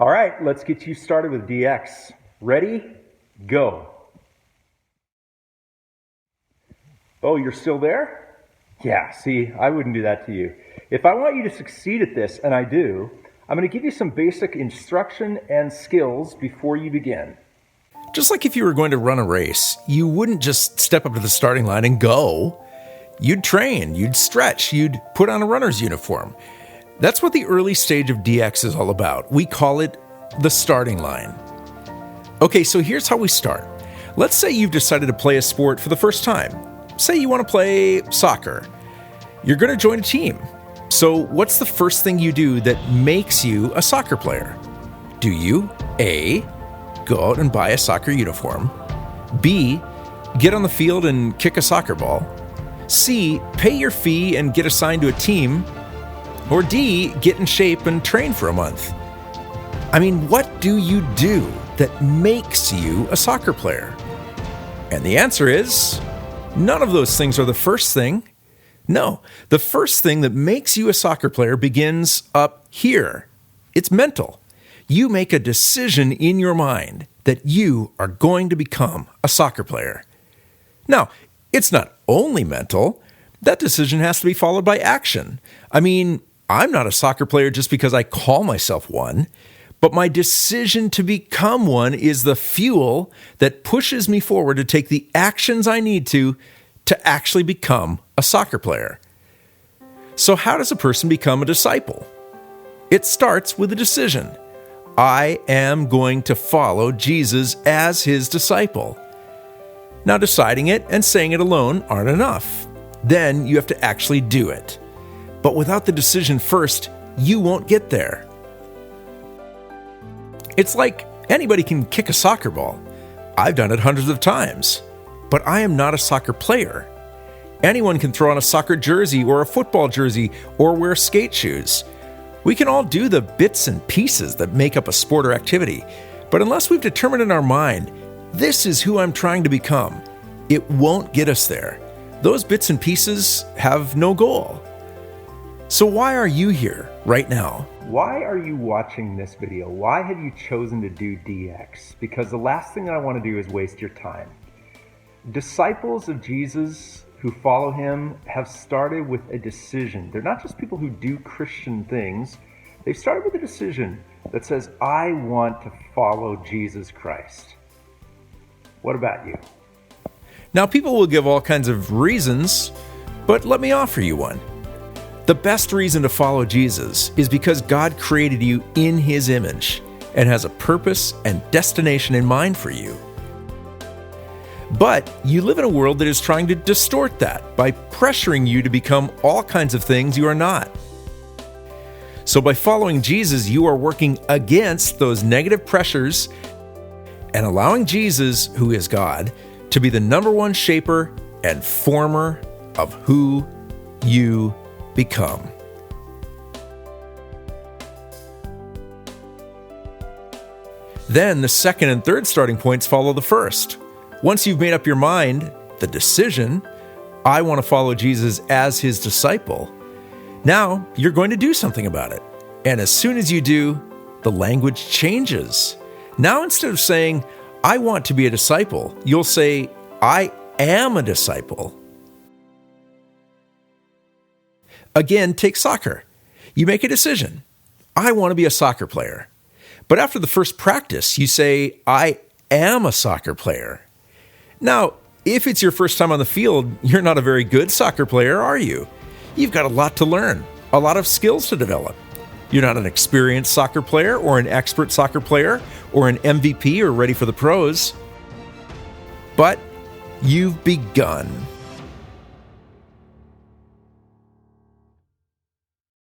All right, let's get you started with DX. Ready? Go. Oh, you're still there? Yeah, see, I wouldn't do that to you. If I want you to succeed at this, and I do, I'm going to give you some basic instruction and skills before you begin. Just like if you were going to run a race, you wouldn't just step up to the starting line and go. You'd train, you'd stretch, you'd put on a runner's uniform. That's what the early stage of DX is all about. We call it the starting line. Okay, so here's how we start. Let's say you've decided to play a sport for the first time. Say you want to play soccer. You're going to join a team. So what's the first thing you do that makes you a soccer player? Do you A, go out and buy a soccer uniform? B, get on the field and kick a soccer ball? C, pay your fee and get assigned to a team? Or D, get in shape and train for a month? I mean, what do you do that makes you a soccer player? And the answer is, none of those things are the first thing. No, the first thing that makes you a soccer player begins up here. It's mental. You make a decision in your mind that you are going to become a soccer player. Now, it's not only mental. That decision has to be followed by action. I mean, I'm not a soccer player just because I call myself one, but my decision to become one is the fuel that pushes me forward to take the actions I need to actually become a soccer player. So how does a person become a disciple? It starts with a decision. I am going to follow Jesus as his disciple. Now, deciding it and saying it alone aren't enough. Then you have to actually do it. But without the decision first, you won't get there. It's like anybody can kick a soccer ball. I've done it hundreds of times. But I am not a soccer player. Anyone can throw on a soccer jersey or a football jersey or wear skate shoes. We can all do the bits and pieces that make up a sport or activity. But unless we've determined in our mind, this is who I'm trying to become, it won't get us there. Those bits and pieces have no goal. So why are you here right now? Why are you watching this video? Why have you chosen to do DX? Because the last thing that I want to do is waste your time. Disciples of Jesus who follow him have started with a decision. They're not just people who do Christian things. They've started with a decision that says, I want to follow Jesus Christ. What about you? Now, people will give all kinds of reasons, but let me offer you one. The best reason to follow Jesus is because God created you in his image and has a purpose and destination in mind for you. But you live in a world that is trying to distort that by pressuring you to become all kinds of things you are not. So by following Jesus, you are working against those negative pressures and allowing Jesus, who is God, to be the number one shaper and former of who you become. Then the second and third starting points follow the first. Once you've made up your mind, the decision, I want to follow Jesus as his disciple, now you're going to do something about it. And as soon as you do, the language changes. Now instead of saying, I want to be a disciple, you'll say, I am a disciple. Again, take soccer. You make a decision. I want to be a soccer player. But after the first practice, you say, I am a soccer player. Now, if it's your first time on the field, you're not a very good soccer player, are you? You've got a lot to learn, a lot of skills to develop. You're not an experienced soccer player or an expert soccer player or an MVP or ready for the pros. But you've begun.